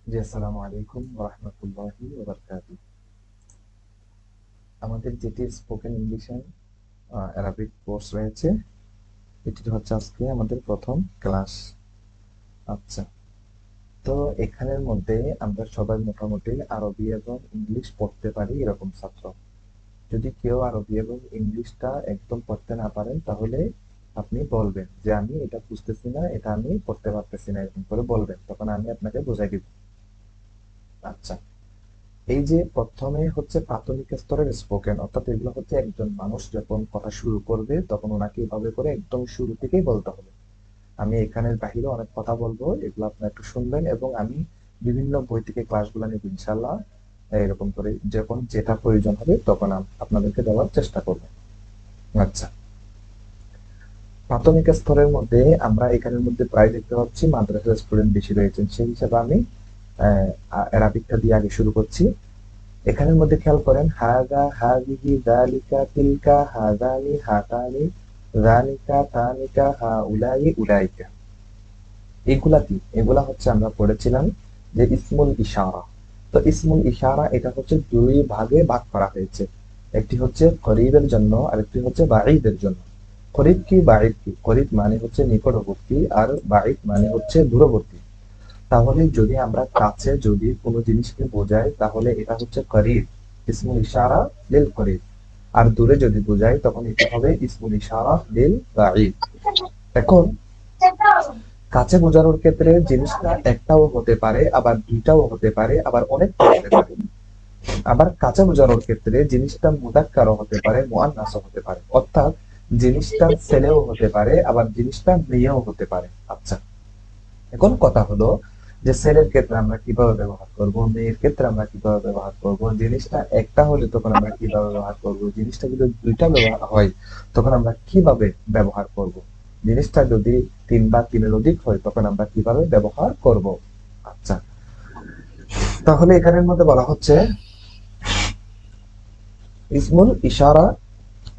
জি, আসসালামু আলাইকুম ওয়া রাহমাতুল্লাহি ওয়া বারাকাতুহু। আমাদের যেটি spoken English and Arabic course রয়েছে, এটি হচ্ছে আজকে আমাদের প্রথম ক্লাস। আচ্ছা, তো এখানের মধ্যে আমরা সবাই মোটামুটি আরবি এবং ইংলিশ পড়তে পারি এরকম ছাত্র। যদি কেউ আরবি এবং ইংলিশটা একদম পড়তে না পারেন, তাহলে আপনি বলবেন যে আমি এটা বুঝতেছি না, এটা আমি পড়তে পারতেছি না, এরকম করে বলবেন, তখন আমি আপনাকে বোঝাই দিব। আচ্ছা, এই যে প্রথমে হচ্ছে প্রাথমিক স্তরের স্পোকেন, অর্থাৎ এগুলো হচ্ছে একজন মানুষ যখন কথা শুরু করবে তখন ওনাকে এভাবে করে একদম শুরু থেকেই বলতে হবে। আমি এখানের বাহিরে অনেক কথা বলবো, এগুলো আপনারা একটু শুনবেন, এবং আমি বিভিন্ন বই থেকে ক্লাসগুলো নিব ইনশাল্লাহ। এরকম করে যখন যেটা প্রয়োজন হবে তখন আপনাদেরকে দেওয়ার চেষ্টা করবো। আচ্ছা, প্রাথমিক স্তরের মধ্যে আমরা এখানের মধ্যে প্রায় দেখতে পাচ্ছি মাদ্রাসার স্টুডেন্ট বেশি রয়েছেন, সেই হিসাবে আমি অ্যারাবিকটা দিয়ে আগে শুরু করছি। এখানের মধ্যে খেয়াল করেন, হাযা, হাযিহি, যালিকা, তিলকা, হাযানি, হাতানি, যালিকা, তানিকা, হাউলাই, উলাইকা। এগুলা কি? এগুলা হচ্ছে আমরা পড়েছিলাম যে ইসমুল ইশারা। তো ইসমুল ইশারা এটা হচ্ছে দুই ভাগে ভাগ করা হয়েছে। একটি হচ্ছে করিবের জন্য, আরেকটি হচ্ছে বাঈদের জন্য। করিব কি, বাঈদ কি? করিব মানে হচ্ছে নিকটবর্তী, আর বাঈদ মানে হচ্ছে দূরবর্তী। তাহলে যদি আমরা কাছে যদি কোনো জিনিসকে বোঝাই, তাহলে এটা হচ্ছে করিব, ইসমুল ইশারা লিল করিব। আর দূরে যদি বোঝাই, তখন এটা হবে ইসমুল ইশারা লিল বাঈদ। এখন কাছে বোঝানোর ক্ষেত্রে জিনিসটা একটাও হতে পারে, আবার দুইটাও হতে পারে, আবার অনেকটাও হতে পারে। আবার কাছে বোঝানোর ক্ষেত্রে জিনিসটা মুযাক্কারও হতে পারে, মুআন্নাসও হতে পারে। অর্থাৎ জিনিসটা ছেলেও হতে পারে, আবার জিনিসটা মেয়েও হতে পারে। আচ্ছা, এখন কথা হলো যে ছেলের ক্ষেত্রে আমরা কিভাবে ব্যবহার করব, মেয়ের ক্ষেত্রে আমরা কিভাবে ব্যবহার করব, জিনিসটা একটা হলে তখন আমরা কিভাবে ব্যবহার করব, জিনিসটা যদি দুইটা ব্যবহার হয় তখন আমরা কিভাবে ব্যবহার করব, জিনিসটা যদি তিন বা তিনের অধিক হয় তখন আমরা কিভাবে ব্যবহার করব। আচ্ছা, তাহলে এখানের মধ্যে বলা হচ্ছে ইসমুল ইশারা,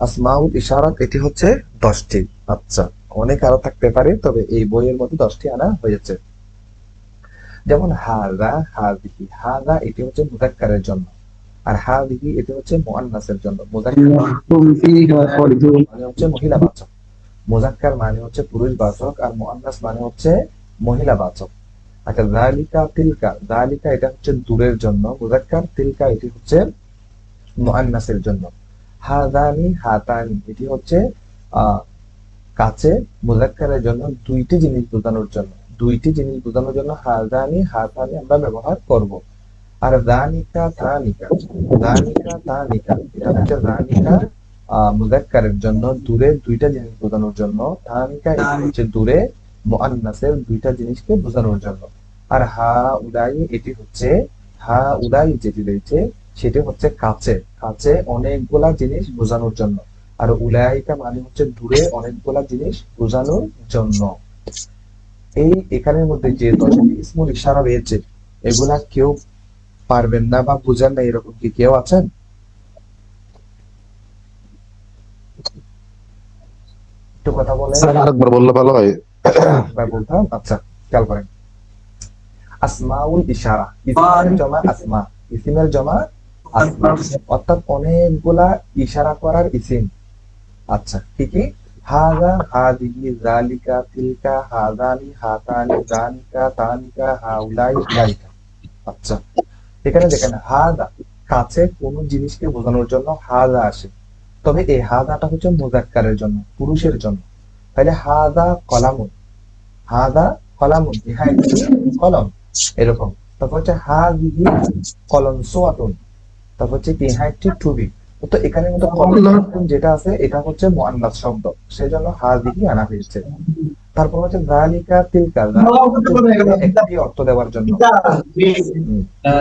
আসমাউল ইশারাত, এটি হচ্ছে 10টি। আচ্ছা, অনেক আরো থাকতে পারে, তবে এই বইয়ের মধ্যে 10টি আনা হয়েছে। যেমন হাযা, হাযিহি। হাযা এটি হচ্ছে মুযাক্কারের জন্য, আর হাযিহি এটি হচ্ছে মুআন্নাসের জন্য। মুযাক্কার هم فيها خالدون মানে হচ্ছে মহিলাবাচক, মুযাক্কার মানে হচ্ছে পুরুষবাচক, আর মুআন্নাস মানে হচ্ছে মহিলাবাচক। আচ্ছা, যালিকা, তিলকা। যালিকা এটা হচ্ছে দূরের জন্য মুযাক্কার, তিলকা এটি হচ্ছে মুআন্নাসের জন্য। হাযানি, হাতানি এটি হচ্ছে আহ কাছে মুযাক্কারের জন্য, দুইটি জিনিস বোঝানোর জন্য। দুইটি জিনিস বোঝানোর জন্য হাযানি, হাতানি আমরা ব্যবহার করব। আর রানিকা, তানিকা। রানিকা, তানিকা এটা হচ্ছে রানিকা মুযাক্কারের জন্য, দূরে দুইটা জিনিস বোঝানোর জন্য। তানিকা এটি হচ্ছে দূরে মুআন্নাসের দুইটা জিনিসকে বোঝানোর জন্য। আর হা উলাই এটি হচ্ছে, হা উলাই যেটি রয়েছে সেটি হচ্ছে কাছে, কাছে অনেকগুলা জিনিস বোঝানোর জন্য। আর উলাইকা মানে হচ্ছে দূরে অনেকগুলা জিনিস বোঝানোর জন্য। এই এখানের মধ্যে যে 10টি ইসমুল ইশারা রয়েছে, এগুলা কেউ পারবেন না বা বুঝেন না এরকম কি কেউ আছেন? একটু কথা বলেন। স্যার আরেকবার বললে ভালো হয়। আচ্ছা, আরেকবার বলতাম। আচ্ছা, খেয়াল করেন, আসমাউল ইশারা, ইসিমের জমা আসমা, ইসিমের জমা আসমা, অর্থাৎ অনেকগুলা ইশারা করার ইসিম। আচ্ছা, কি কি? হাযা, হাযিহি, যালিকা, তিলকা, হাযানি, হাতানি, যানিকা, তানিকা, হাউলাই, উলাইকা। আচ্ছা, এখানে দেখেন হাযা, কাছে কোন জিনিসকে বোঝানোর জন্য হাযা আসে, তবে এই হাযাটা হচ্ছে মুযাক্কারের জন্য, পুরুষের জন্য। তাহলে হাযা কলামুন, হাযা কলামুন, ইহা একটি কলম, এরকম। তারপর হচ্ছে হাযিহি কলমসুয়াতুন, তারপর হচ্ছে কি, ইহা একটি টুবি। তো এখানের মধ্যে কলমসুয়াতুন যেটা আছে এটা হচ্ছে মুআন্নাস শব্দ, সেজন্য হাযিহি আনা হয়েছে। তারপর হচ্ছে যালিকা, তিলকা। যালিকা হচ্ছে দূরে একটি অর্থ দেওয়ার জন্য।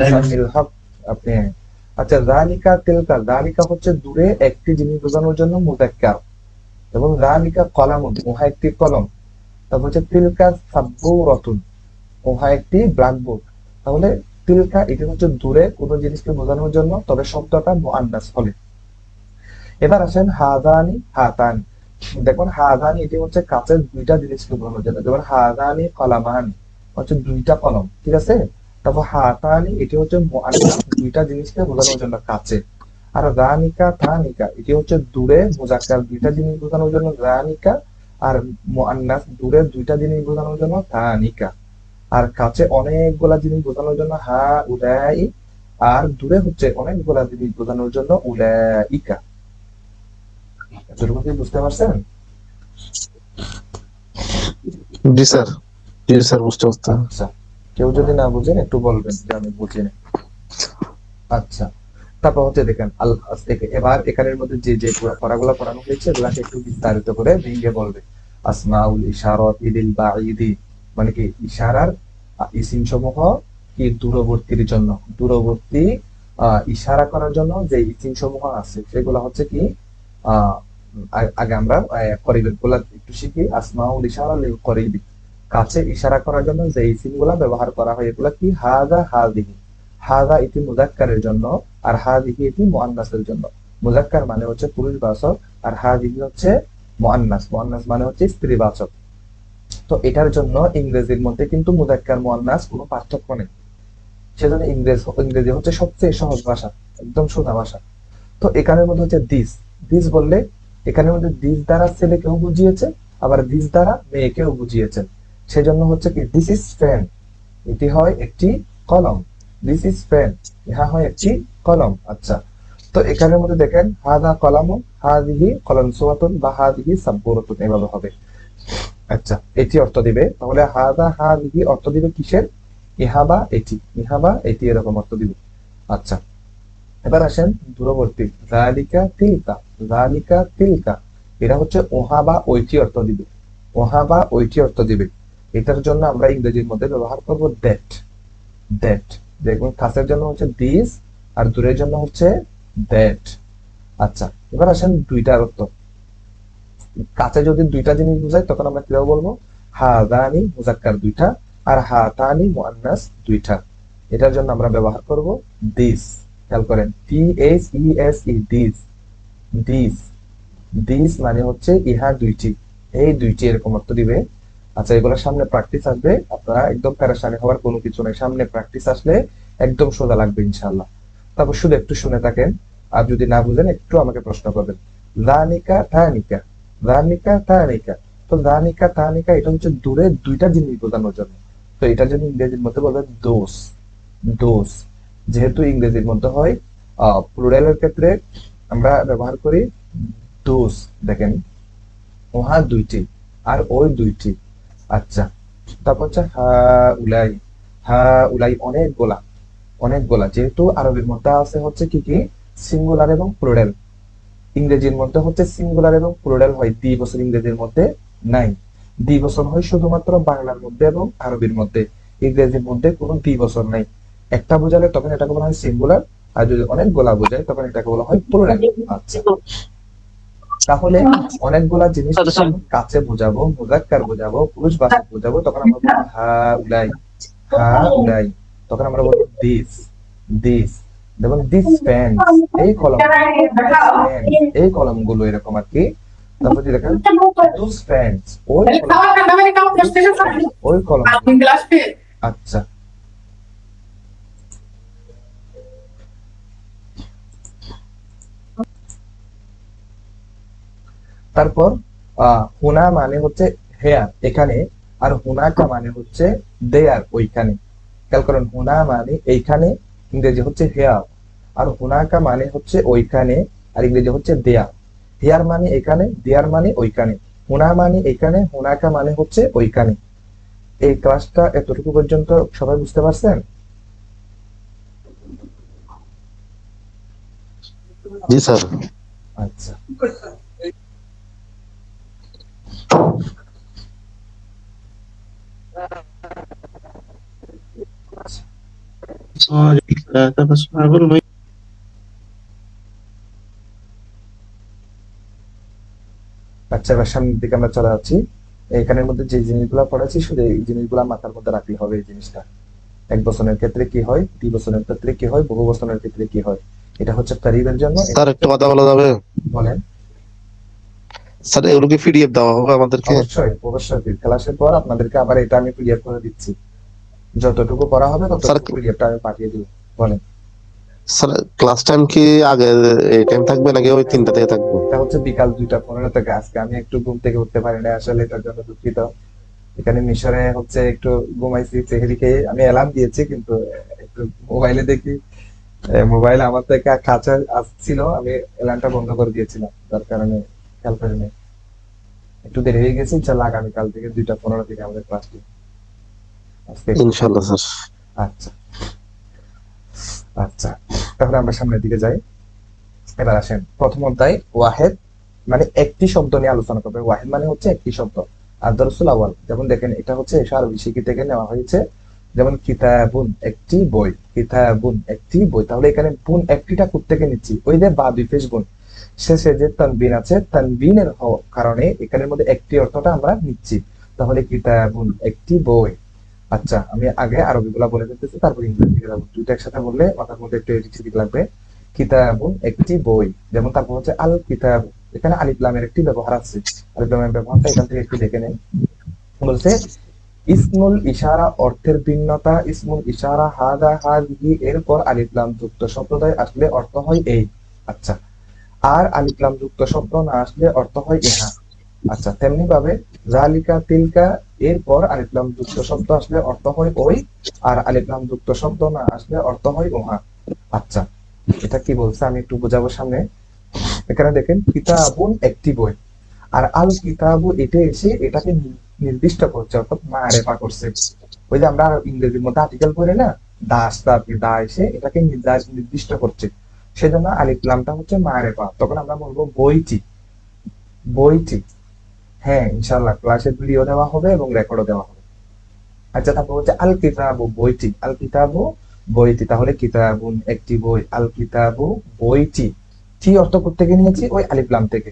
মুসাম্মিল হক, আপনি। আচ্ছা, যালিকা, তিলকা। যালিকা হচ্ছে দূরে একটি জিনিস বোঝানোর জন্য মুযাক্কার, এবং যালিকা কলামুন, উহা একটি কলম। তারপর হচ্ছে তিলকা সাব্বুরাতুন, উহা একটি ব্ল্যাকবোর্ড। তাহলে তিলকা এটি হচ্ছে দূরে কোনো জিনিসকে বোঝানোর জন্য, তবে শব্দটা মুআন্নাস হবে। এবার আসেন হাযানি, হাতানি। দেখুন, হাযানি এটি হচ্ছে কাছের দুইটা জিনিসকে বোঝানোর জন্য, যেমন হাযানি কলামানি হচ্ছে দুইটা কলম, ঠিক আছে। তারপর হাতানি এটি হচ্ছে মুআন্নাস, দুইটা জিনিসকে বোঝানোর জন্য কাছে। আর রানিকা থানিকা এটি হচ্ছে দূরে, মুজাক্কার দুইটা জিনিস বোঝানোর জন্য রানিকা, আর মুআন্নাস দূরে দুইটা জিনিস বোঝানোর জন্য থানিকা। আর কাছে অনেকগুলা জিনিস বোঝানোর জন্য হা উলাই, আর দূরে হচ্ছে অনেকগুলা জিনিস বোঝানোর জন্য উলাইকা। এতটুকু কি বুঝতে পারছেন? জি স্যার, জি স্যার, বুঝতে পারছি। আচ্ছা, কেউ যদি না বুঝেন একটু বলবেন যে আমি বুঝিনি। আচ্ছা, তারপর হচ্ছে দেখেন এবার এখানের মধ্যে যে যে পড়াগুলো পড়ানো হয়েছে এগুলাকে একটু বিস্তারিত করে ভেঙে বলবে। আসমাউল ইশারাত ইলিল বাঈদি, মানে কি ইশারার ইসিম সমূহ কি দূরবর্তীর জন্য, দূরবর্তী ইশারা করার জন্য যে ইসিম সমূহ আছে সেগুলো হচ্ছে কি আহ আগে আমরা করিবের গুলা একটু শিখি। আসমাউল ইশারা লিল করিবি, কাছে ইশারা করার জন্য যে ইসিম গুলা ব্যবহার করা হয় এগুলা কি হাদা হাদিহি। হাদা এটি মুজাক্কারের জন্য, আর হাদিহি এটি মুআন্নাসের জন্য। মুজাক্কার মানে হচ্ছে পুরুষবাচক, আর হাদিহি হচ্ছে মুআন্নাস, মুআন্নাস মানে হচ্ছে স্ত্রীবাচক। তো এটার জন্য ইংরেজির মধ্যে কিন্তু মুজাক্কার মুআন্নাস কোনো পার্থক্য নেই। সেজন্য ইংরেজি হচ্ছে সবচেয়ে সহজ ভাষা, একদম সোজা ভাষা। তো এখানের মধ্যে হচ্ছে দিস, দিস বললে এখানের মধ্যে দিস দ্বারা ছেলেকেও বুঝিয়েছে, আবার দিস দ্বারা মেয়েকেও বুঝিয়েছেন। সেজন্য হচ্ছে কি দিস ইজ ফ্যান, এটি হয় একটি কলম। দিস ইজ পেন, ইহা হয় একটি কলম। আচ্ছা, তো এখানের মধ্যে দেখেন হাদা কলামু, হাদিহি কলমসুয়াতুন বা হাদিহি সাব্বুরাতুন, এভাবে হবে। আচ্ছা, এটি অর্থ দিবে, তাহলে হাদা হাদিহি অর্থ দিবে কিসের? ইহাবা এটি, ইহাবা এটি, এরকম অর্থ দিবে। আচ্ছা, এবার আসেন দূরবর্তী জালিকা তিলকা, জালিকা তিলকা, এটা হচ্ছে ওহা বা ওইটি অর্থ দিবে, ওহা বা ওইটি অর্থ দিবে। এটার জন্য আমরা ইংরেজির মধ্যে ব্যবহার করব দ্যাট, দ্যাট। দেখুন কাছের জন্য হচ্ছে দিস, আর দূরের জন্য হচ্ছে দ্যাট। আচ্ছা, এবার আসেন দুইটার অর্থ। কাছে যদি দুইটা জিনিস বোঝায় তখন আমরা কিভাবে বলবো? হাদানি মুজাক্কার দুইটা, আর হাতানি মুআন্নাস দুইটা। এটার জন্য আমরা ব্যবহার করব দিস। খেয়াল করেন THESE, দিস, দিস, দিস মানে হচ্ছে ইহা দুইটি, এই দুইটি, এরকম অর্থ দিবে। আচ্ছা, এগুলোর সামনে প্র্যাকটিস আসবে, আপনারা একদম প্যারাশানি হওয়ার কোনো কিছু নেই, সামনে প্র্যাকটিস আসলে একদম সোজা লাগবে ইনশাআল্লাহ। তারপর শুধু একটু শুনে থাকেন, আর যদি না বুঝেন একটু আমাকে প্রশ্ন করবেন। জানিকা থানিকা, জানিকা থানিকা, তো জানিকা থানিকা এটা হচ্ছে দূরে দুইটা জিনিস বোঝানোর জন্য। তো এটা যদি ইংরেজির মধ্যে বলবেন দোস, দোস। যেহেতু ইংরেজির মধ্যে হয় প্লুরালের ক্ষেত্রে আমরা ব্যবহার করি দোস। দেখেন ওহা দুইটি, আর ওই দুইটি। আচ্ছা, তারপর হচ্ছে হা উলাই, হা উলাই অনেকগুলা, অনেকগুলা। যেহেতু আরবির মধ্যে আছে হচ্ছে কি কি সিঙ্গুলার এবং প্লুরাল, ইংরেজির মধ্যে হচ্ছে সিঙ্গুলার এবং প্লুরাল হয়, দ্বিবচন ইংরেজির মধ্যে নাই। দ্বিবচন হয় শুধুমাত্র বাংলার মধ্যে এবং আরবির মধ্যে, ইংরেজির মধ্যে কোনো দ্বিবচন নাই। একটা বোঝালে তখন এটাকে বলা হয় সিঙ্গুলার, আর যদি অনেকগুলা বোঝায় তখন এটাকে বলা হয় প্লুরাল। আচ্ছা, তাহলে অনেকগুলা জিনিস কাছে বোঝাবো, মুজাক্কার বোঝাবো, পুরুষবাচক বোঝাবো, তখন আমরা বলবো হা উলাই, হা উলাই। তখন আমরা বলবো দিস, দিস। যেমন দিস ফ্যান্স, এই কলম, এই কলমগুলো, এরকম আর কি। তারপর যদি দেখেন দোজ ফ্যান্স, ওই কলম, ওই কলম। আচ্ছা, তারপর হুনা মানে হচ্ছে হেয়ার, এখানে। আর হুনাকা মানে হচ্ছে দেয়ার, ওইখানে। খেয়াল করেন হুনা মানে এইখানে, ইংরেজি হচ্ছে হেয়ার। আর হুনাকা মানে হচ্ছে ওইখানে, আর ইংরেজি হচ্ছে দেয়ার। হেয়ার মানে এখানে, দেয়ার মানে ওইখানে। হুনা মানে এখানে, হুনাকা মানে হচ্ছে ওইখানে। এই ক্লাসটা এতটুকু পর্যন্ত সবাই বুঝতে পারছেন? জি স্যার। আচ্ছা, আচ্ছা, এবার সামনের দিকে আমরা চলে যাচ্ছি। এখানের মধ্যে যে জিনিসগুলো পড়াচ্ছি শুধু এই জিনিসগুলো মাথার মধ্যে রাখলে হবে। এই জিনিসটা এক বছরের ক্ষেত্রে কি হয়, দুই বছরের ক্ষেত্রে কি হয়, বহু বছরের ক্ষেত্রে কি হয়। এটা হচ্ছে কারিবের জন্য, এটা স্যার, হচ্ছে একটা কথা বলা যাবে? বলেন। স্যার, এগুলো কি পিডিএফ দেওয়া হবে আমাদেরকে? অবশ্যই, অবশ্যই ক্লাসের পর আপনাদেরকে আবার এটা আমি ক্লিয়ার করে দিচ্ছি। যতটুকু পড়া হবে স্যার ততটুকু পিডিএফটা আমি পাঠিয়ে দিব। বলেন। স্যার ক্লাস টাইম কি আগে এই টাইম থাকবে নাকি ওই 3টা থেকে থাকবো? এটা হচ্ছে বিকাল 2:15 থেকে। আজকে আমি একটু ঘুম থেকে উঠতে পারি না আসলে, এটার জন্য দুঃখিত। এখানে মিশরে হচ্ছে একটু ঘুমাইছি, সেহরি খেয়ে আমি অ্যালার্ম দিয়েছি, কিন্তু একটু মোবাইলে দেখি, মোবাইল আমার থেকে কাছে আসছিল, আমি অ্যালার্মটা বন্ধ করে দিয়েছিলাম, তার কারণে খেয়াল করিনি। একটু দেরি হয়ে গেছে, ইনশাল্লাহ আগামীকাল থেকে 2:15 থেকে আমাদের ক্লাসটি। আজকে একটু দেরি। ইনশাল্লাহ স্যার। আচ্ছা। আচ্ছা, তাহলে আমরা সামনের দিকে যাই। এবার আসেন প্রথম অধ্যায় ওয়াহেদ মানে একটি শব্দ নিয়ে আলোচনা করবে। ওয়াহেদ মানে হচ্ছে একটি শব্দ। আর দরসুল আওয়াল, যেমন দেখেন এটা হচ্ছে আরবি শিখি থেকে নেওয়া হয়েছে। যেমন কিতাবুন একটি বই, কিতাবুন একটি বই, তাহলে এখানে বুন একটিটা থেকে নিচ্ছি, ওই যে বা দুই ফেস বুন, শেষে যে তানবিন আছে, তানবিনের কারণে এখানের মধ্যে একটি অর্থটা আমরা নিচ্ছি। তাহলে কিতাবুন একটি বই। আচ্ছা, আমি আগে আরবি গুলা বলে দিতেছি, তারপর ইংরেজি দিকে যাবো, দুইটা একসাথে বললে মাথার মধ্যে একটু এদিক সেদিক লাগবে। কিতাবুন একটি বই, যেমন তারপর হচ্ছে আল কিতাব, এখানে আলিফ লামের একটি ব্যবহার আছে। আলিফ লামের ব্যবহারটা এখান থেকে একটু দেখে নেন। বলছে ইসমুল ইশারা অর্থের ভিন্নতা। ইসমুল ইশারা হাদা হাদিহি এরপর আলিফ লাম যুক্ত শব্দদ্বয় আসলে অর্থ হয় এই। আচ্ছা, আর আলিফ লাম যুক্ত শব্দ না আসলে অর্থ হয় ইহা। আচ্ছা, তেমনি ভাবে জালিকা তিলকা এরপর আলিফ লাম যুক্ত শব্দ আসলে অর্থ হয় ওই, আর আলিফ লাম যুক্ত শব্দ না আসলে অর্থ হয় উহা। আচ্ছা, এটা কি বলছে আমি একটু বোঝাবো সামনে। এখানে দেখেন কিতাবুন একটি বই, আর আল কিতাবু এটা এসে এটাকে নির্দিষ্ট করছে, অর্থাৎ মারেফা করছে। ওই যে আমরা ইংরেজির মধ্যে আর্টিকেল পড়ি না, দা আসতে আপনি দা এসে এটাকে নির্দিষ্ট করছে, সেজন্য আলিফ লামটা হচ্ছে মারেফা। তখন আমরা বলবো বইটি, বইটি। হ্যাঁ, ইনশাল্লাহ ক্লাসের ভিডিও দেওয়া হবে এবং রেকর্ডও দেওয়া হবে। আচ্ছা, তারপর হচ্ছে আল কিতাবু বইটি, আল কিতাবু বইটি, তাহলে কিতাবুন একটি বই, আল কিতাবু বইটি। টি অর্থ থেকে নিয়েছি ওই আলিফ লাম থেকে।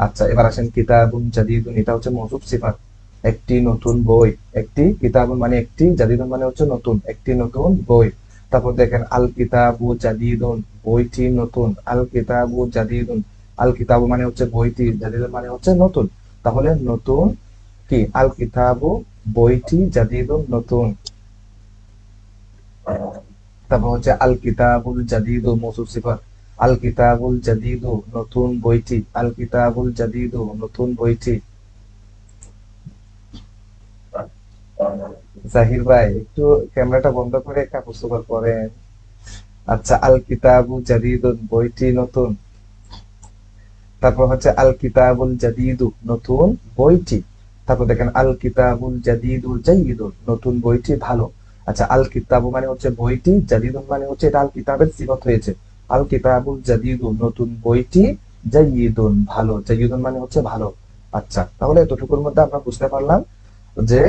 আচ্ছা, এবার আসেন কিতাবুন জাদিদুন, এটা হচ্ছে মওসুফ সিফাত, একটি নতুন বই। একটি কিতাবুন মানে একটি, জাদিদুন মানে হচ্ছে নতুন, একটি নতুন বই। তারপর দেখেন আল কিতাবু জাদিদুন, বইটি নতুন, আল কিতাবু জাদিদুন, আল কিতাবু মানে হচ্ছে বইটি, জাদিদুন মানে হচ্ছে নতুন, তাহলে নতুন কি আল কিতাবু বইটি জাদিদুন নতুন। তারপর হচ্ছে আল কিতাবুল জাদিদু মওসুফ সিফাত, আল কিতাবুল জাদিদু নতুন বইটি, আল কিতাবুল জাদিদু নতুন বইটি। জাহির ভাই একটু ক্যামেরাটা বন্ধ করে কাপড় চোপড় পরেন। আচ্ছা, আল কিতাবু জাদিদুন বইটি নতুন। তারপর হচ্ছে আল কিতাবুল জাদিদু নতুন বইটি। তারপর দেখেন আল কিতাবুল জাদিদুল জাইয়িদুন নতুন বইটি ভালো। আচ্ছা, আল কিতাবু মানে হচ্ছে বইটি, জাদিদুন মানে হচ্ছে এটা আল কিতাবের সিফত হয়েছে। আল কিতাবুল জাদিদু নতুন বইটি, জাইয়িদুন ভালো, জাইয়িদুন মানে হচ্ছে ভালো। আচ্ছা, তাহলে এতটুকুর মধ্যে আমরা বুঝতে পারলাম যে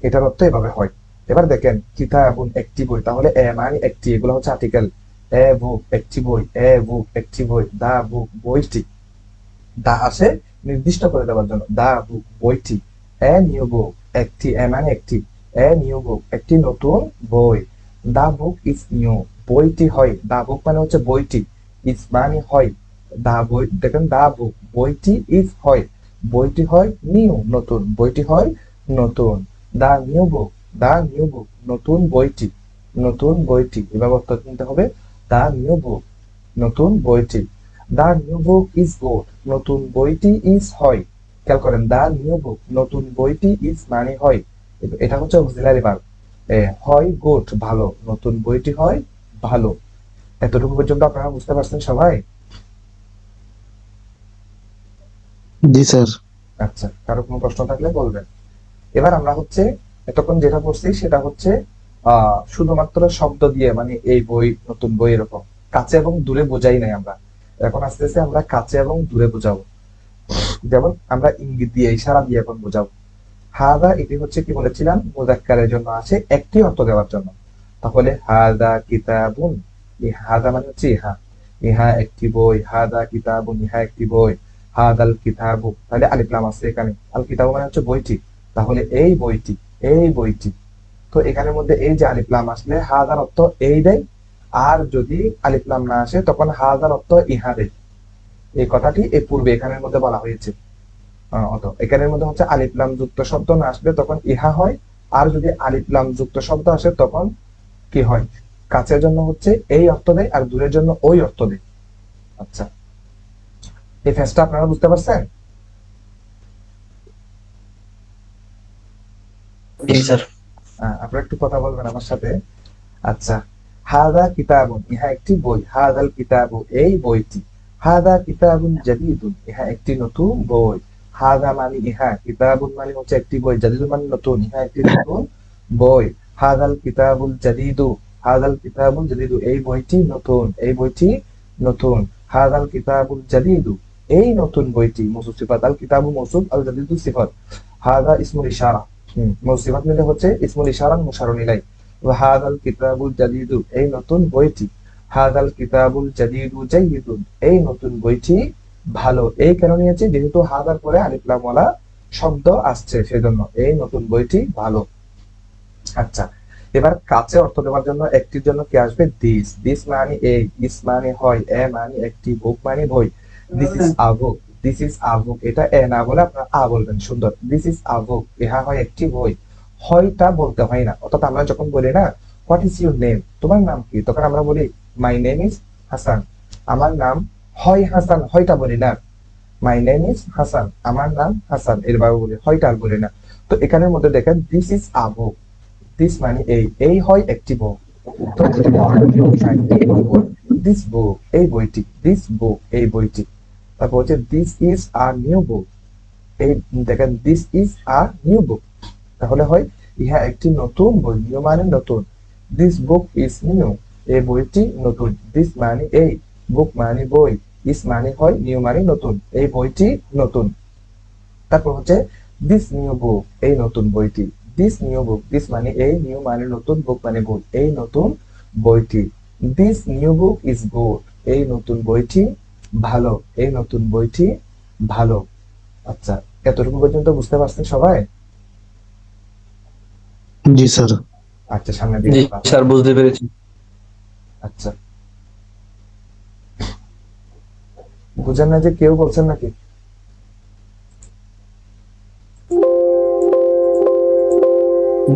এটার অর্থ এভাবে হয়। এবার দেখেন কিতাবুন একটি বই, তাহলে এ মানে একটি, এগুলো হচ্ছে আর্টিকেল। এ বুক একটি বই, এ বুক একটি বই, দা বুক বইটি, দা আসে নির্দিষ্ট করে দেওয়ার জন্য, দা বুক বইটি। এ নিউ বুক একটি, এ মানে একটি, এ নিউ বুক একটি নতুন বই। দা বুক ইজ নিউ, বইটি হয়, দা বুক মানে হচ্ছে বইটি, ইজ মানে হয়, দা বই দেখেন দা বুক বইটি ইজ হয়, বইটি হয় নিউ নতুন, বইটি হয় নতুন। The new book, the new book নতুন বইটি, নতুন বইটি, এভাবে অর্থ নিতে হবে। দা নিউ বুক নতুন বইটি, the new book is good নতুন বইটি ইজ হয়। খেয়াল করেন দা নিউ বুক নতুন বইটি ইজ মানে হয়, এটা হচ্ছে অক্সিলারি ভার্ব। হয় গুড ভালো, নতুন বইটি হয় ভালো। এতটুকু পর্যন্ত আপনারা বুঝতে পারছেন সবাই? জি স্যার। আচ্ছা, কারো কোনো প্রশ্ন থাকলে বলবেন। এবার আমরা হচ্ছে এতক্ষণ যেটা করছি সেটা হচ্ছে শুধুমাত্র শব্দ দিয়ে, মানে এই বই নতুন বই এরকম কাছে এবং দূরে বোঝাই নাই আমরা। এখন আস্তে আস্তে আমরা কাছে এবং দূরে বোঝাবো। যেমন আমরা ইঙ্গিত দিয়ে, ইশারা দিয়ে এখন বোঝাবো। হাদা এটি হচ্ছে কি বলেছিলাম, মুযাক্কারের জন্য আছে একটি অর্থ দেওয়ার জন্য। তাহলে হাদা কিতাবুন, এই হাদা মানে হচ্ছে ইহা, ইহা একটি বই, হাদা কিতাবুন ইহা একটি বই। হাদাল কিতাবু, তাহলে আলিফ লাম আছে এখানে, আল কিতাবু মানে হচ্ছে বইটি, তাহলে এই বইটি, এই বইটি। তো এখানের মধ্যে এই যে আলিফ লাম আসলে হাদার অর্থ এই দেয়, আর যদি আলিফ লাম না আসে তখন হাদার অর্থ ইহা দেয়। এই কথাটি এই পূর্বে এখানের মধ্যে বলা হয়েছে। এখানের মধ্যে হচ্ছে আলিফ লাম যুক্ত শব্দ না আসলে তখন ইহা হয়, আর যদি আলিফ লাম যুক্ত শব্দ আসে তখন কি হয়, কাছের জন্য হচ্ছে এই অর্থ দেয় আর দূরের জন্য ওই অর্থ দেয়। আচ্ছা, এই ফেসটা আপনারা বুঝতে পারছেন? জি স্যার। আপনারা একটু কথা বলবেন আমার সাথে। আচ্ছা, হাদা কিতাবুন, ইহা একটি বই। হাদাল কিতাবু, এই বইটি। হাদা কিতাবুন জাদীদুন, ইহা একটি নতুন বই। হাদা মানে ইহা, কিতাবুন মানে হচ্ছে একটি বই, জাদীদুন মানে নতুন, ইহা একটি নতুন বই। হাদাল কিতাবুল জাদীদু, হাদাল কিতাবুল জাদীদু, এই বইটি নতুন, এই বইটি নতুন। হাদাল কিতাবুল জাদীদু, এই নতুন বইটি। মৌসুফ সিফাত, আল কিতাবু মৌসুফ, আল জাদীদু সিফাত। হাদা ইসমুল ইশারা, মৌসুফ সিফাত মিলে হচ্ছে ইসমুল ইশারা মুশারুন ইলাইহি। হাদাল কিতাবুল জাদীদু, এই নতুন বইটি। হাদাল কিতাবুল জাদীদু জাইয়িদুন, এই নতুন বইটি ভালো। এই কেন নিয়েছি, যেহেতু হাদার পরে আলিফ লাম ওয়ালা শব্দ আসছে, সেজন্য এই নতুন বইটি ভালো। আচ্ছা, এবার কাছে অর্থ দেওয়ার জন্য একটির জন্য কি আসবে, দিস। দিস মানে এই, ইস মানে হয়, এ মানে একটি, বুক মানে বই। This is a book, this is a book, এটা এ না বলে আপনারা আ বলবেন, সুন্দর। দিস ইজ আ বুক, ইহা হয় একটি বই। হয়টা বলতে হয় না, অর্থাৎ আমরা যখন বলি না হোয়াট ইজ ইউর নেম, তোমার নাম কি, তখন আমরা বলি মাই নেম ইজ হাসান, আমার নাম হয় হাসান, হয়টা বলি না। মাই নেম ইজ হাসান, আমার নাম হাসান, এরভাবে বলি, হয়টা আর বলি না। তো এখানের মধ্যে দেখেন this is a book, this মানে এই, এই হয় একটি বই। তো দিস বুক, এই বইটি। দিস বুক, এই বইটি। তারপর হচ্ছে this is a new book, এই দেখেন this is a new book, তাহলে হয় ইহা একটি নতুন বই। নিউ মানে নতুন, দিস বুক ইজ নিউ, এই বইটি নতুন। দিস মানে এই, বুক মানে বই, ইস মানে হয়, নিউ মানে নতুন, এই বইটি নতুন। তারপর হচ্ছে দিস নিউ বুক, এই নতুন বইটি। দিস নিউ বুক, দিস মানে এই, নিউ মানে নতুন, বুক মানে বই, এই নতুন বইটি। This new book is good, এই নতুন বইটি ভালো, এই নতুন বইটি ভালো। আচ্ছা, এতটুকু পর্যন্ত বুঝতে পারছেন সবাই? জি স্যার। আচ্ছা, সামনের দিকে জি চলা যাক। স্যার, বুঝতে পেরেছি। আচ্ছা, বুঝেন না যে কেউ বলছেন নাকি?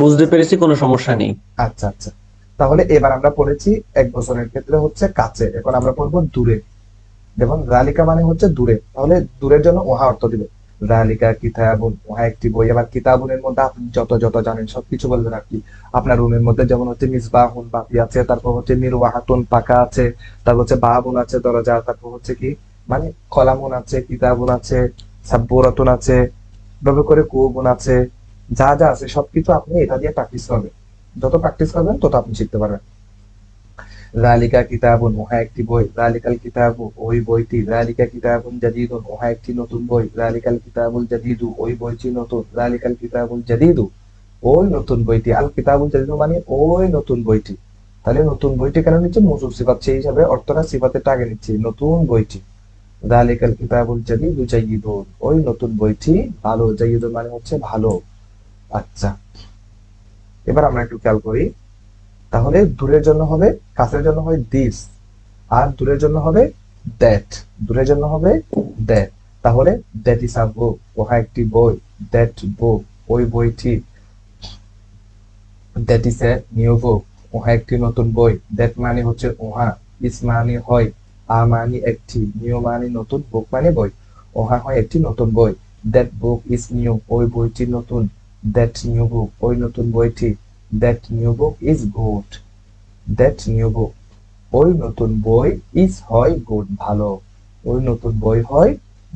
বুঝতে পেরেছি, কোনো সমস্যা নেই। আচ্ছা আচ্ছা, তাহলে এবার আমরা পড়েছি 1 বছরের ক্ষেত্রে হচ্ছে কাছে, এখন আমরা পড়বো দূরে। দেখুন রালিকা মানে হচ্ছে দূরে, তাহলে দূরের জন্য ওহা অর্থ দিবে। রালিকা কিতাবুন, ওহা একটি বই। এবার কিতাবুনের মধ্যে আপনি যত যত জানেন সবকিছু বলবেন আর কি। আপনার রুমের মধ্যে যেমন হচ্ছে মিসবাহুন, বাতি আছে, তারপর হচ্ছে মিরওয়াহাতুন, পাখা আছে, তারপর হচ্ছে বাবুন আছে, দরজা, তারপর হচ্ছে কি মানে কলামুন আছে, কিতাবুন আছে, সাব্বুরাতুন আছে, এভাবে করে কুবুন আছে, যা যা আছে সবকিছু আপনি এটা দিয়ে প্র্যাকটিস করবেন। যত প্র্যাকটিস করবেন তত আপনি শিখতে পারবেন। যালিকা কিতাবুন, উহা একটি বই। যালিকাল কিতাবু, ওই বইটি। যালিকা কিতাবুন জাদীদুন, উহা একটি নতুন বই। যালিকাল কিতাবুল জাদীদু, ওই বইটি নতুন। যালিকাল কিতাবুল জাদীদু, ওই নতুন বইটি। আল কিতাবুল জাদীদু মানে ওই নতুন বইটি। তাহলে নতুন বইটি কেন নিচ্ছে, মৌসুফ সিফাত, সেই হিসাবে অর্থটা সিফাতের আগে নিচ্ছে, নতুন বইটি। যালিকাল কিতাবুল জাদীদু জাইয়িদুন, ওই নতুন বইটি ভালো। জাইয়িদুন মানে হচ্ছে ভালো। আচ্ছা, এবার আমরা একটু খেয়াল করি। তাহলে দূরের জন্য হবে, কাছের জন্য হয় দিস, আর দূরের জন্য হবে দ্যাট। দূরের জন্য হবে দ্যাট। তাহলে দ্যাট ইজ আ বুক, ওহা একটি বই। দ্যাট বুক, ওই বইটি। That is a new book, ওহা একটি নতুন বই। দ্যাট মানে হচ্ছে ওহা, ইস মানে হয়, আ মানে একটি, নিউ মানে নতুন, বুক মানে বই। ওহা হয় একটি নতুন বই। দ্যাট বুক ইজ নিউ, ওই বইটি নতুন। দ্যাট নিউ বুক, ওই নতুন বইটি। That new book is good, that new book, ওই নতুন বই, ইজ হয় গুড ভালো, ওই নতুন বই হয়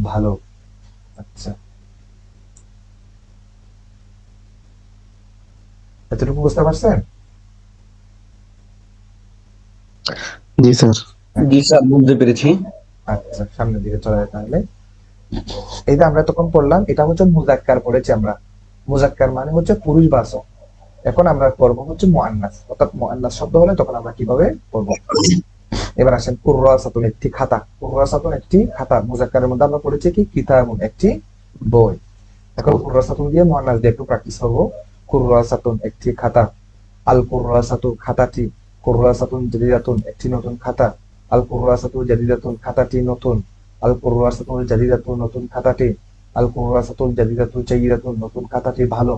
ভালো। আচ্ছা, এতটুকু বুঝতে পারছেন? জি স্যার। জি স্যার, বুঝতে পেরেছি। আচ্ছা, সামনের দিকে চলা যায় তাহলে। এই যে আমরা তখন পড়লাম, এটা হচ্ছে মুজাক্কার পড়েছি আমরা। মুজাক্কার মানে হচ্ছে পুরুষবাচক। এখন আমরা পড়বো হচ্ছে মুআন্নাস, অর্থাৎ মুআন্নাস শব্দ হলে তখন আমরা কিভাবে পড়বো। এবার আসেন, কুররাসাতুন একটি খাতা। কুররাসাতুন একটি খাতা, মুজাক্কারের মধ্যে আমরা পড়েছি কি কিতাবুন একটি বই। এখন কুররাসাতুন দিয়ে মুআন্নাস দিয়ে একটু প্র্যাকটিস করবো। কুররাসাতুন একটি খাতা। আল কুররাসাতু খাতাটি। কুররাসাতুন জাদিদাতুন একটি নতুন খাতা। আল কুররাসাতু জাদিদাতুন খাতাটি নতুন। আল কুররাসাতুল জাদিদাতু নতুন খাতাটি। আল কুররাসাতুল জাদিদাতু জাইয়িদাতুন নতুন খাতাটি ভালো।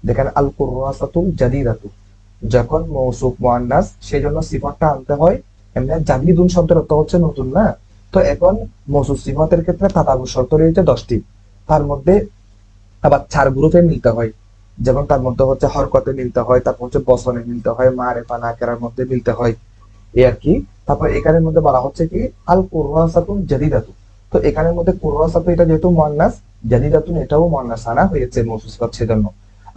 দেখেন আল কুররাসাতুল জাদিদাতু, যখন মৌসুফ মুআন্নাস সেজন্য সিফাতটা আনতে হয়। এমনি জাদিদুন শব্দের অর্থ হচ্ছে নতুন না, তো এখন মৌসুফ সিফাতের ক্ষেত্রে তাতাবুর শর্ত রয়েছে 10টি, তার মধ্যে আবার 4 গ্রুপে মিলতে হয়। যেমন তার মধ্যে হচ্ছে হরকতে মিলতে হয়, তারপর হচ্ছে বসনে মিলতে হয়, মারেফা নাকেরার মধ্যে মিলতে হয়, এই আর কি। তারপর এখানের মধ্যে বলা হচ্ছে কি আল কুররাসাতুন জাদিদাতু, তো এখানের মধ্যে কুররাসাতু এটা যেহেতু মুআন্নাস, জাদিদাতুন এটাও মুআন্নাস আনা হয়েছে মৌসুফ সিফাত সেজন্য।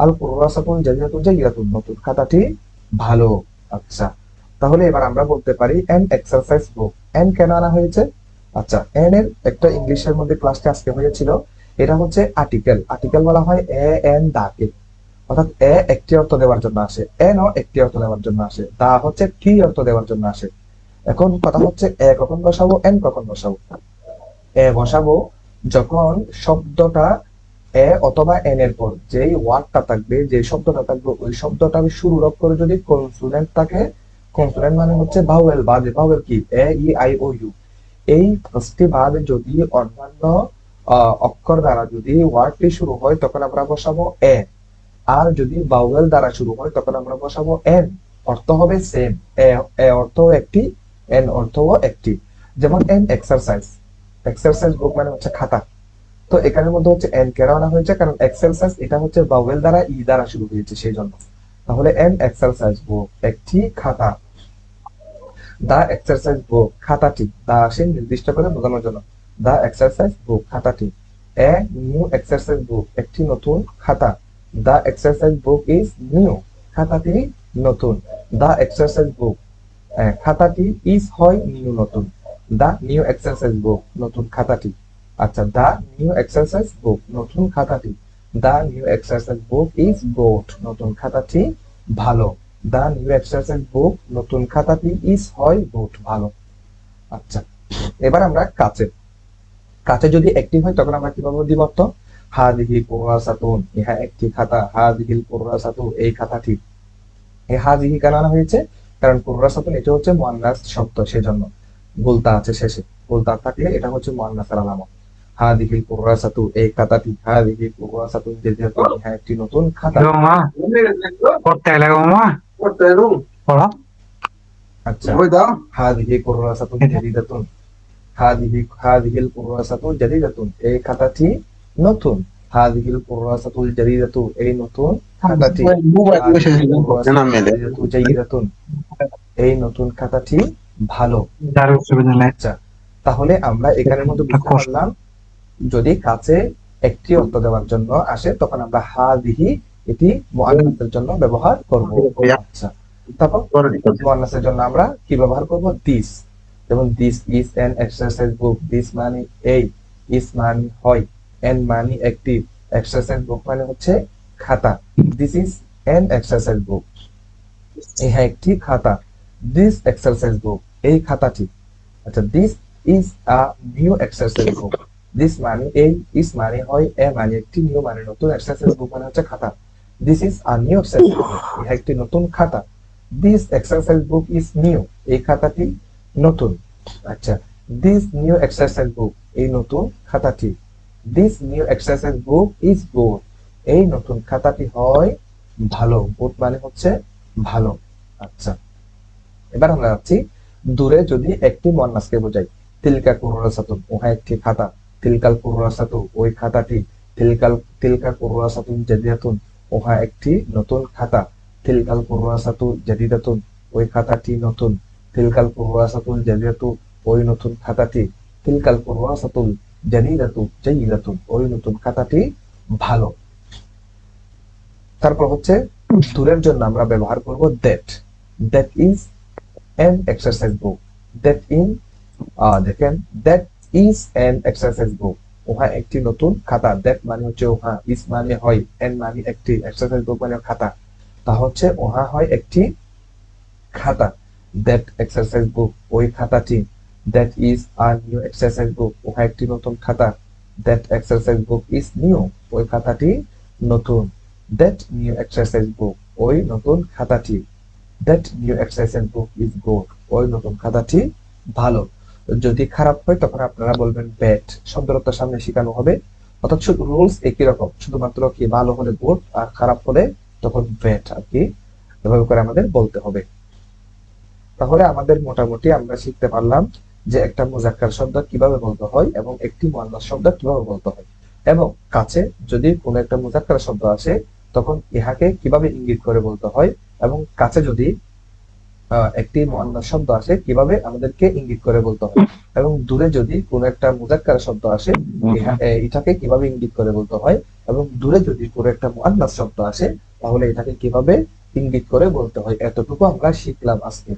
আল কুররাসাতুন জাদিদাতুন জাইদাতুন, নতুন খাতাটি ভালো। আচ্ছা, তাহলে এবার আমরা বলতে পারি এন এক্সারসাইজ বুক। এন কেন আনা হয়েছে? আচ্ছা, এন এর একটা ইংলিশের মধ্যে ক্লাসটা আজকে হয়েছিল, এটা হচ্ছে আর্টিকেল। আর্টিকেল বলা হয় এ এন দাকে, অর্থাৎ এ একটি অর্থ দেওয়ার জন্য আসে, এন ও একটি অর্থ দেওয়ার জন্য আসে, দা হচ্ছে কি অর্থ দেওয়ার জন্য আসে। এখন কথা হচ্ছে এ কখন বসাবো, এন কখন বসাবো। এ বসাবো যখন শব্দটা এ অথবা এন এর পর যেই ওয়ার্ডটা থাকবে, যে শব্দটা থাকবে, ওই শব্দটা শুরুর অক্ষরে যদি কনসোনেন্ট থাকে, কনসোনেন্ট মানে হচ্ছে ভাওয়েল, বাদে ভাওয়েল কি এ ই আই ও ইউ, এই পাঁচটি বাদে যদি অন্যান্য অক্ষর দ্বারা যদি ওয়ার্ডটি শুরু হয় তখন আমরা বসাবো এ। আর যদি ভাওয়েল দ্বারা শুরু হয় তখন আমরা বসাবো এন। অর্থ হবে সেম, এ এ অর্থ একটি, এন অর্থও একটি। যেমন এন এক্সারসাইজ, এক্সারসাইজ বুক মানে হচ্ছে খাতা, তো এখানের মধ্যে হচ্ছে এন কেন আনা হয়েছে, কারণ এক্সারসাইজ এটা হচ্ছে ভাওয়েল দ্বারা ই দ্বারা শুরু হয়েছে সেই জন্য। তাহলে এন এক্সারসাইজ বুক একটি খাতা, দা এক্সারসাইজ বুক খাতাটি, দা সে নির্দিষ্ট করে বোঝানোর জন্য, দা এক্সারসাইজ বুক খাতাটি। এ নিউ এক্সারসাইজ বুক একটি নতুন খাতা, the exercise book is new খাতাটি নতুন, দা এক্সারসাইজ বুক খাতাটি ইজ হয় নিউ নতুন, দা নিউ এক্সারসাইজ বুক নতুন খাতাটি। আচ্ছা, দা নিউ এক্সারসাইজ বুক নতুন খাতাটি, the new exercise book is good নতুন খাতাটি ভালো, দা নিউ এক্সারসাইজ বুক নতুন খাতাটি ইজ হয় গুড ভালো। আচ্ছা, এবার আমরা কাছে, কাছে যদি একটি হয় তখন আমরা কিভাবে দিব অর্থ? হাদিহি কুররাসাতুন, ইহা একটি খাতা, হাদিহিল কুররাসাতু এই খাতাটি। এই হাদিহি কেন আনা হয়েছে? কারণ কুররাসাতুন এটা হচ্ছে মুআন্নাস শব্দ সেজন্য গুলতা আছে শেষে, গুলতা থাকলে এটা হচ্ছে মুআন্নাসের আলামত। হাদিহিল কুররাসাতু এই খাতাটি, হাদিহি কুররাসাতুন যেহেতু ইহা একটি নতুন খাতা। Mamá, cortale, mamá. Hola. আচ্ছা, হাদিহি কুররাসাতুন জাদিদাতুন, হাদিহিল কুররাসাতুল জাদিদাতুন এই খাতাটি নতুন, হাদিহিল কুররাসাতুল জাদিদাতু এই নতুন খাতাটি, হাদিহিল কুররাসাতুল জাদিদাতু জাইদাতুন এই নতুন খাতাটি ভালো। আচ্ছা, তাহলে আমরা এখানের মধ্যে বুঝতে পারলাম যদি কাছে একটি অর্থ দেওয়ার জন্য আসে তখন আমরা হাদিহি এটি মুআন্নাসের জন্য ব্যবহার করব। আচ্ছা, তারপর মুআন্নাসের জন্য আমরা কি ব্যবহার করব? দিস। যেমন this is an exercise book, this মানে এই, ইজ মানে হয়, এন মানে একটি, এক্সারসাইজ বুক মানে হচ্ছে খাতা। দিস ইজ এন এক্সারসাইজ বুক, ইহা একটি খাতা, দিস এক্সারসাইজ বুক এই খাতাটি। আচ্ছা, this is a new exercise book, this মানে এই, ইজ মানে হয়, এ মানে একটি, নিউ মানে নতুন, এক্সারসাইজ বুক মানে হচ্ছে খাতা। This is a new exercise বুক, ইহা একটি নতুন খাতা, this exercise book is new এই খাতাটি নতুন। আচ্ছা, দিস নিউ এক্সারসাইজ বুক এই নতুন খাতাটি, this new exercise book is good এই নতুন খাতাটি হয় ভালো, গুড মানে হচ্ছে ভালো। আচ্ছা, এবার আমরা যাচ্ছি দূরে যদি একটি মুআন্নাসকে বোঝাই, তিলকা কুররাসাতুন উহা একটি খাতা, তিলকাল কুররাসাতু ওই খাতাটি, তিলকা কুররাসাতুন জাদিদাতুন উহা একটি নতুন খাতা, তিলকাল কুররাসাতু জাদিদাতুন ওই খাতাটি নতুন, তিলকাল কুররাসাতুল জাদিদাতু ওই নতুন খাতাটি, তিলকাল কুররাসাতুল জাদিদাতু জাইদাতুন ওই নতুন খাতাটি ভালো। তারপর হচ্ছে দূরের জন্য আমরা ব্যবহার করব that. That is an exercise book, that in দেখেন that is an exercise book উহা একটি নতুন খাতা, that মানে হচ্ছে উহা, is মানে হয়, an মানে একটি, exercise book মানে খাতা, তা হচ্ছে উহা হয় একটি খাতা, that exercise book ওই খাতাটি, that is a new exercise book উহা একটি নতুন খাতা, that exercise book is new ওই খাতাটি নতুন, that new exercise book ওই নতুন খাতাটি, that new exercise book is good ওই নতুন খাতাটি ভালো। যদি খারাপ হয় তখন আপনারা বলবেন ব্যাড, শব্দের অর্থ সামনে শেখানো হবে, অর্থাৎ রুলস একই রকম, শুধুমাত্র কি ভালো হলে গুড আর খারাপ হলে তখন ব্যাড আর কি, এভাবে করে আমাদের বলতে হবে। তাহলে আমাদের মোটামুটি আমরা শিখতে পারলাম যে একটা মুজাক্কার শব্দ কিভাবে বলতে হয় এবং একটি মুয়ান্নাস শব্দ কিভাবে বলতে হয়, এবং কাছে যদি কোনো একটা মুজাক্কার শব্দ আসে তখন ইহাকে কিভাবে ইঙ্গিত করে বলতে হয়, এবং কাছে যদি একটি মুয়ান্নাস শব্দ আসে কিভাবে আমাদেরকে ইঙ্গিত করে বলতে হয়, এবং দূরে যদি কোনো একটা মুজাক্কার শব্দ আসে এটাকে কিভাবে ইঙ্গিত করে বলতে হয়, এবং দূরে যদি কোনো একটা মুয়ান্নাস শব্দ আসে তাহলে এটাকে কিভাবে ইঙ্গিত করে বলতে হয়। এতটুকু আমরা শিখলাম আজকে।